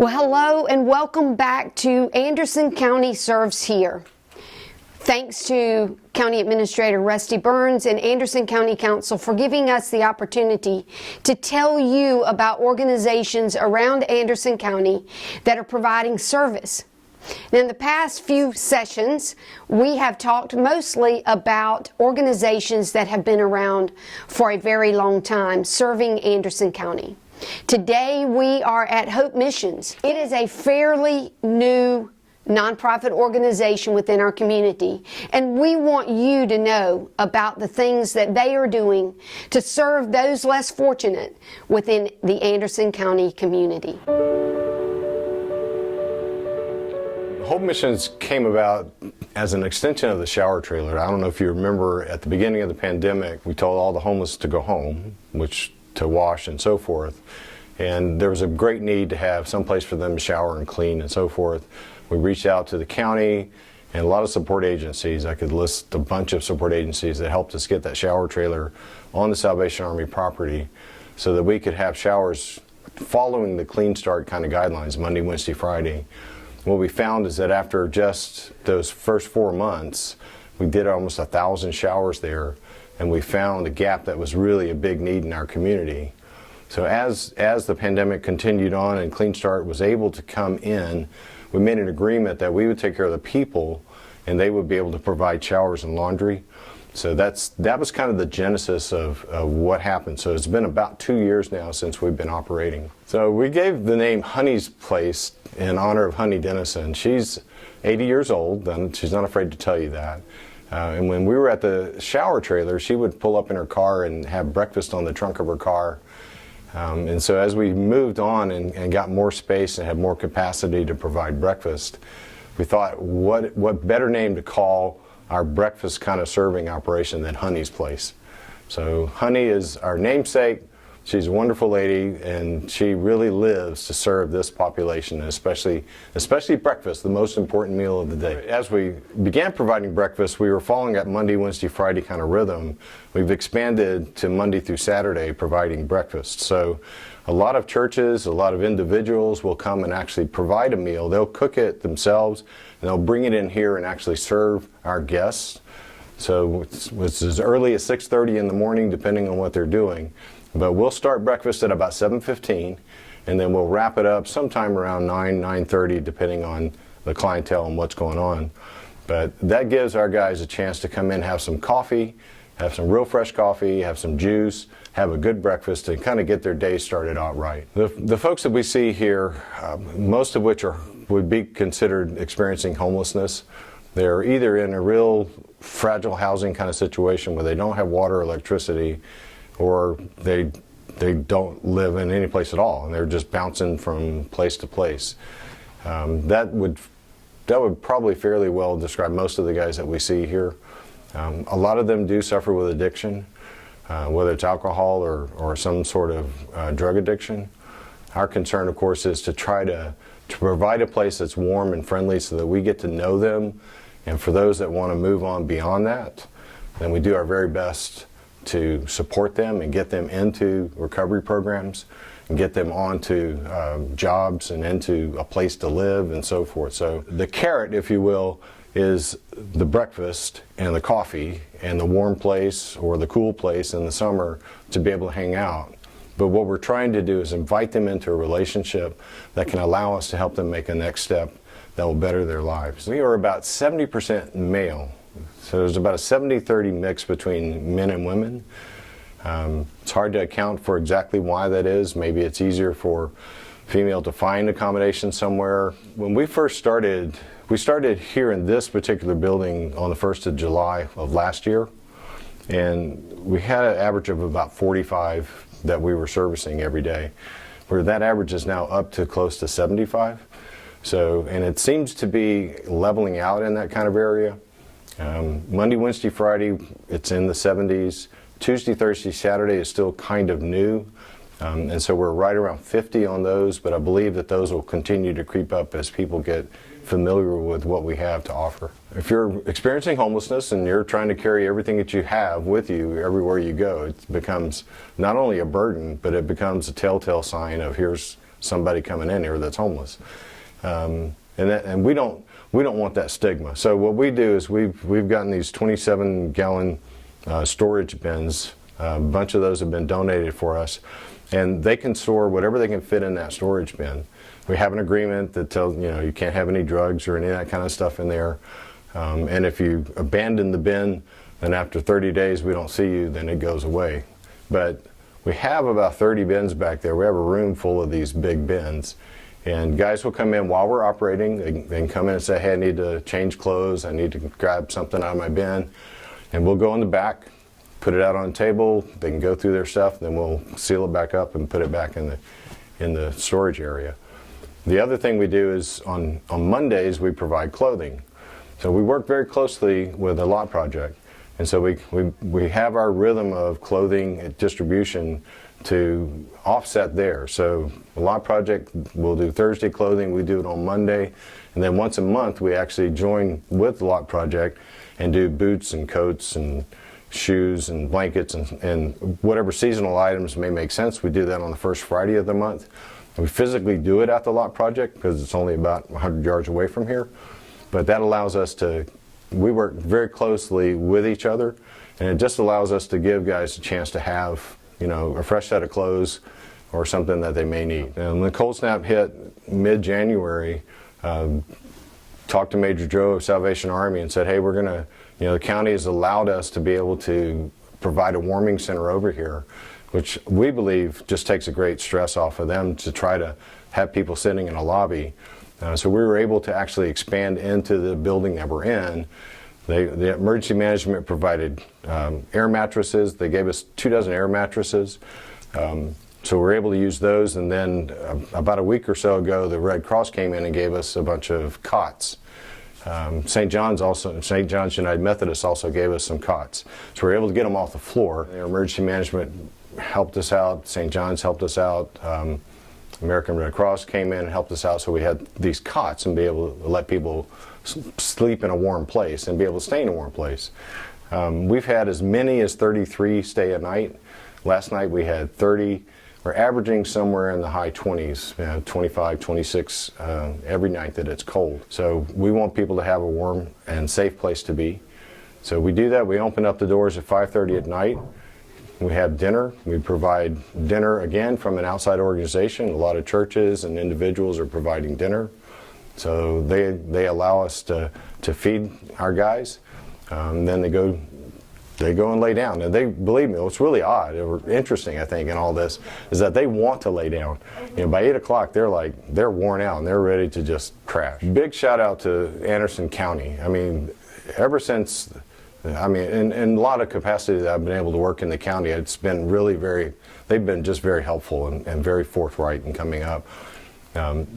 Well, hello and welcome back to Anderson County Serves Here. Thanks to County Administrator Rusty Burns and Anderson County Council for giving us the opportunity to tell you about organizations around Anderson County that are providing service. Now, in the past few sessions, we have talked mostly about organizations that have been around for a very long time, serving Anderson County. Today, we are at Hope Missions. It is a fairly new nonprofit organization within our community, and we want you to know about the things that they are doing to serve those less fortunate within the Anderson County community. Hope Missions came about as an extension of the shower trailer. I don't know if you remember at the beginning of the pandemic, we told all the homeless to go home, to wash and so forth. And there was a great need to have some place for them to shower and clean and so forth. We reached out to the county and a lot of support agencies. I could list a bunch of support agencies that helped us get that shower trailer on the Salvation Army property so that we could have showers following the Clean Start kind of guidelines, Monday, Wednesday, Friday. What we found is that after just those first 4 months, we did almost 1,000 showers there, and we found a gap that was really a big need in our community. So as the pandemic continued on and Clean Start was able to come in, we made an agreement that we would take care of the people and they would be able to provide showers and laundry. So that was kind of the genesis of what happened. So it's been about 2 years now since we've been operating. So we gave the name Honey's Place in honor of Honey Dennison. She's 80 years old, and she's not afraid to tell you that. And when we were at the shower trailer, she would pull up in her car and have breakfast on the trunk of her car. And so as we moved on and got more space and had more capacity to provide breakfast, we thought, what better name to call our breakfast kind of serving operation than Honey's Place. So Honey is our namesake. She's a wonderful lady, and she really lives to serve this population, especially breakfast, the most important meal of the day. As we began providing breakfast, we were following that Monday, Wednesday, Friday kind of rhythm. We've expanded to Monday through Saturday providing breakfast. So a lot of churches, a lot of individuals will come and actually provide a meal. They'll cook it themselves, and they'll bring it in here and actually serve our guests. So it's as early as 6:30 in the morning, depending on what they're doing. But we'll start breakfast at about 7:15, and then we'll wrap it up sometime around 9:30, depending on the clientele and what's going on. But that gives our guys a chance to come in, have some coffee, have some real fresh coffee, have some juice, have a good breakfast, and kind of get their day started out right. The folks that we see here, most of which would be considered experiencing homelessness. They're either in a real fragile housing kind of situation where they don't have water or electricity, or they don't live in any place at all, and they're just bouncing from place to place. That would probably fairly well describe most of the guys that we see here. A lot of them do suffer with addiction, whether it's alcohol or some sort of drug addiction. Our concern, of course, is to try to provide a place that's warm and friendly so that we get to know them, and for those that want to move on beyond that, then we do our very best to support them and get them into recovery programs and get them onto jobs and into a place to live and so forth. So the carrot, if you will, is the breakfast and the coffee and the warm place or the cool place in the summer to be able to hang out. But what we're trying to do is invite them into a relationship that can allow us to help them make a next step that will better their lives. We are about 70% male. So there's about a 70-30 mix between men and women. It's hard to account for exactly why that is. Maybe it's easier for female to find accommodation somewhere. When we first started, we started here in this particular building on the 1st of July of last year. And we had an average of about 45 that we were servicing every day, where that average is now up to close to 75. So, and it seems to be leveling out in that kind of area. Monday, Wednesday, Friday, it's in the 70s. Tuesday, Thursday, Saturday is still kind of new. And so we're right around 50 on those, but I believe that those will continue to creep up as people get familiar with what we have to offer. If you're experiencing homelessness and you're trying to carry everything that you have with you everywhere you go, it becomes not only a burden, but it becomes a telltale sign of here's somebody coming in here that's homeless. And we don't want that stigma. So what we do is we've gotten these 27-gallon storage bins. A bunch of those have been donated for us, and they can store whatever they can fit in that storage bin. We have an agreement that tells you can't have any drugs or any of that kind of stuff in there. And if you abandon the bin, then after 30 days we don't see you, then it goes away. But we have about 30 bins back there. We have a room full of these big bins. And guys will come in while we're operating. They can come in and say, hey, I need to change clothes. I need to grab something out of my bin. And we'll go in the back, put it out on the table. They can go through their stuff. Then we'll seal it back up and put it back in the storage area. The other thing we do is on Mondays, we provide clothing. So we work very closely with the Lot Project. And so we have our rhythm of clothing distribution to offset there. So the Lot Project will do Thursday clothing, we do it on Monday, and then once a month we actually join with the Lot Project and do boots and coats and shoes and blankets and whatever seasonal items may make sense. We do that on the first Friday of the month. We physically do it at the Lot Project because it's only about 100 yards away from here, but that allows us to, we work very closely with each other, and it just allows us to give guys a chance to have a fresh set of clothes or something that they may need. And when the cold snap hit mid-January, talked to Major Joe of Salvation Army and said, hey, we're gonna, the county has allowed us to be able to provide a warming center over here, which we believe just takes a great stress off of them to try to have people sitting in a lobby. So we were able to actually expand into the building that we're in. The emergency management provided air mattresses. They gave us 24 air mattresses. So we're able to use those, and then about a week or so ago, the Red Cross came in and gave us a bunch of cots. St. John's United Methodist also gave us some cots. So we were able to get them off the floor. Their emergency management helped us out. St. John's helped us out. American Red Cross came in and helped us out, so we had these cots and be able to let people sleep in a warm place and be able to stay in a warm place. We've had as many as 33 stay a night. Last night we had 30. We're averaging somewhere in the high 20s, 25, 26 every night that it's cold. So we want people to have a warm and safe place to be. So we do that. We open up the doors at 5:30 at night. We have dinner. We provide dinner again from an outside organization. A lot of churches and individuals are providing dinner. So they allow us to feed our guys. Then they go and lay down. And they, believe me, what's really odd or interesting, I think, in all this is that they want to lay down. By 8 o'clock, they're worn out and they're ready to just crash. Big shout out to Anderson County. Ever since, in a lot of capacity that I've been able to work in the county, it's been really they've been just very helpful and very forthright in coming up.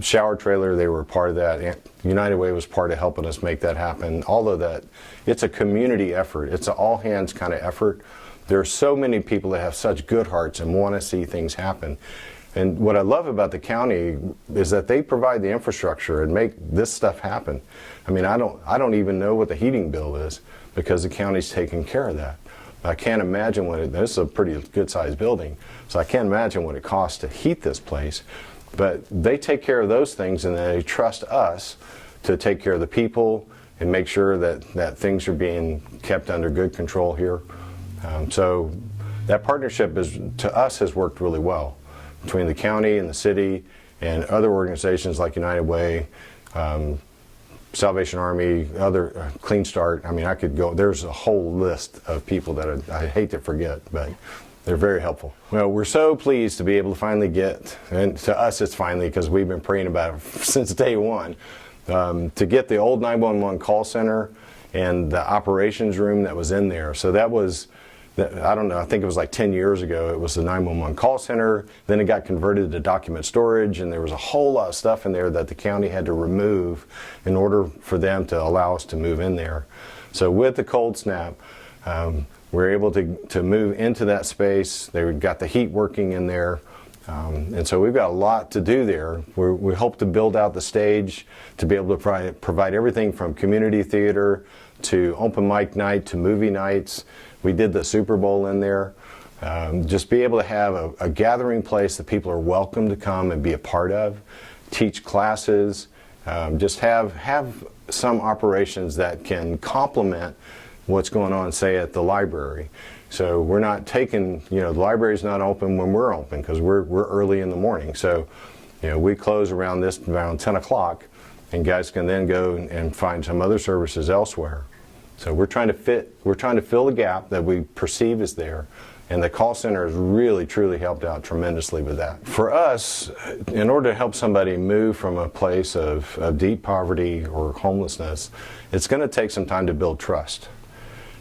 Shower trailer, they were part of that. United Way was part of helping us make that happen. All of that, it's a community effort. It's an all hands kind of effort. There are so many people that have such good hearts and want to see things happen. And what I love about the county is that they provide the infrastructure and make this stuff happen. I don't even know what the heating bill is because the county's taking care of that. I can't imagine this is a pretty good sized building, so I can't imagine what it costs to heat this place. But they take care of those things, and they trust us to take care of the people and make sure that things are being kept under good control here. So that partnership to us has worked really well between the county and the city and other organizations like United Way, Salvation Army, other Clean Start. I could go. There's a whole list of people that I hate to forget, but they're very helpful. Well, we're so pleased to be able to finally get, and to us it's finally because we've been praying about it since day one, to get the old 911 call center and the operations room that was in there. So that was, I don't know, I think it was like 10 years ago. It was the 911 call center. Then it got converted to document storage, and there was a whole lot of stuff in there that the county had to remove in order for them to allow us to move in there. So with the cold snap, we're able to move into that space. They got the heat working in there. And so we've got a lot to do there. We hope to build out the stage to be able to provide everything from community theater to open mic night to movie nights. We did the Super Bowl in there. Just be able to have a gathering place that people are welcome to come and be a part of, teach classes, just have some operations that can complement what's going on, say, at the library. So we're not taking, the library's not open when we're open because we're early in the morning. So, we close around 10 o'clock, and guys can then go and find some other services elsewhere. So we're trying to fill the gap that we perceive is there. And the call center has really, truly helped out tremendously with that. For us, in order to help somebody move from a place of deep poverty or homelessness, it's going to take some time to build trust.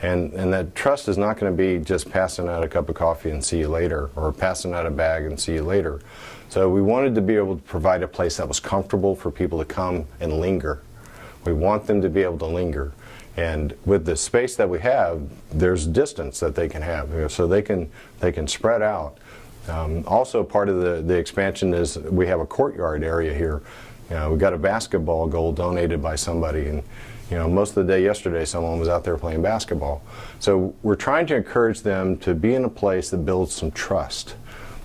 And that trust is not going to be just passing out a cup of coffee and see you later, or passing out a bag and see you later. So we wanted to be able to provide a place that was comfortable for people to come and linger. We want them to be able to linger. And with the space that we have, there's distance that they can have, so they can spread out. Also, part of the expansion is we have a courtyard area here. We got a basketball goal donated by somebody, and most of the day yesterday, someone was out there playing basketball. So we're trying to encourage them to be in a place that builds some trust,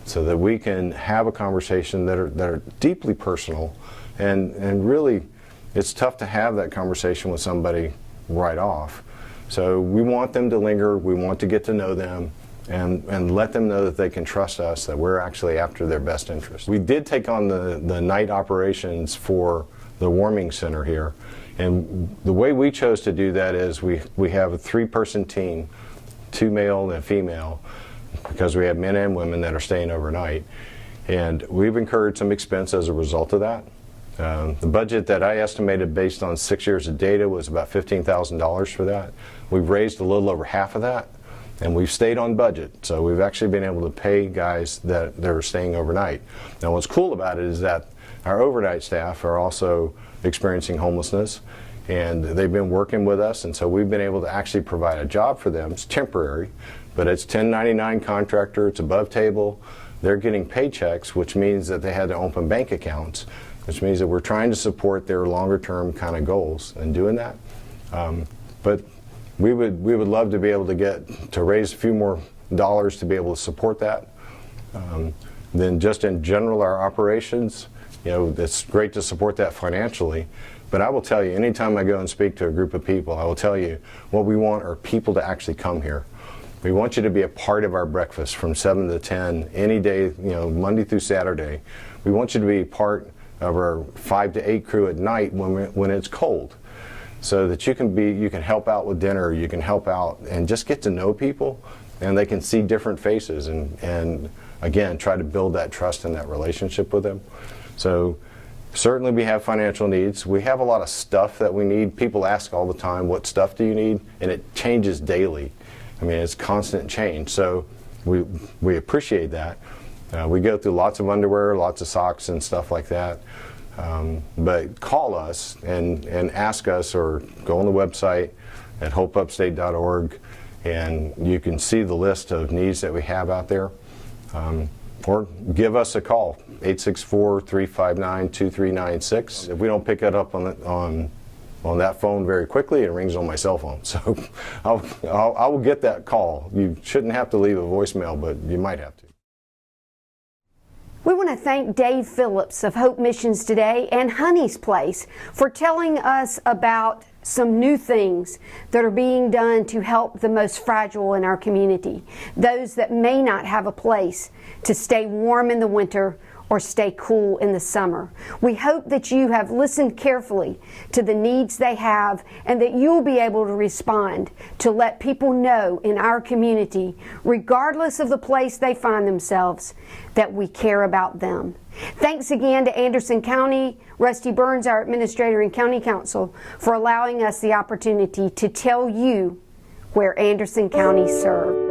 so that we can have a conversation that are deeply personal, and really, it's tough to have that conversation with somebody right off. So we want them to linger, we want to get to know them, and let them know that they can trust us, that we're actually after their best interest. We did take on the night operations for the warming center here, and the way we chose to do that is we have a 3-person team, 2 male and a female, because we have men and women that are staying overnight, and we've incurred some expense as a result of that. The budget that I estimated based on 6 years of data was about $15,000 for that. We've raised a little over half of that, and we've stayed on budget. So we've actually been able to pay guys that are staying overnight. Now what's cool about it is that our overnight staff are also experiencing homelessness, and they've been working with us, and so we've been able to actually provide a job for them. It's temporary, but it's 1099 contractor, it's above table. They're getting paychecks, which means that they had to open bank accounts, which means that we're trying to support their longer term kind of goals in doing that. But we would love to be able to raise a few more dollars to be able to support that. Then just in general, our operations, it's great to support that financially. But I will tell you, anytime I go and speak to a group of people, I will tell you what we want are people to actually come here. We want you to be a part of our breakfast from 7 to 10, any day, Monday through Saturday. We want you to be part of our 5 to 8 crew at night when it's cold, so that you can help out with dinner, you can help out and just get to know people, and they can see different faces, and again, try to build that trust and that relationship with them. So certainly we have financial needs. We have a lot of stuff that we need. People ask all the time, what stuff do you need? And it changes daily. I mean, it's constant change. So we appreciate that. We go through lots of underwear, lots of socks and stuff like that. But call us and ask us, or go on the website at hopeupstate.org, and you can see the list of needs that we have out there. Or give us a call, 864-359-2396. If we don't pick it up on that phone very quickly, it rings on my cell phone. So I will get that call. You shouldn't have to leave a voicemail, but you might have to. We want to thank Dave Phillips of Hope Missions Today and Honey's Place for telling us about some new things that are being done to help the most fragile in our community, those that may not have a place to stay warm in the winter or stay cool in the summer. We hope that you have listened carefully to the needs they have, and that you'll be able to respond to let people know in our community, regardless of the place they find themselves, that we care about them. Thanks again to Anderson County, Rusty Burns, our Administrator and County Council, for allowing us the opportunity to tell you where Anderson County serves.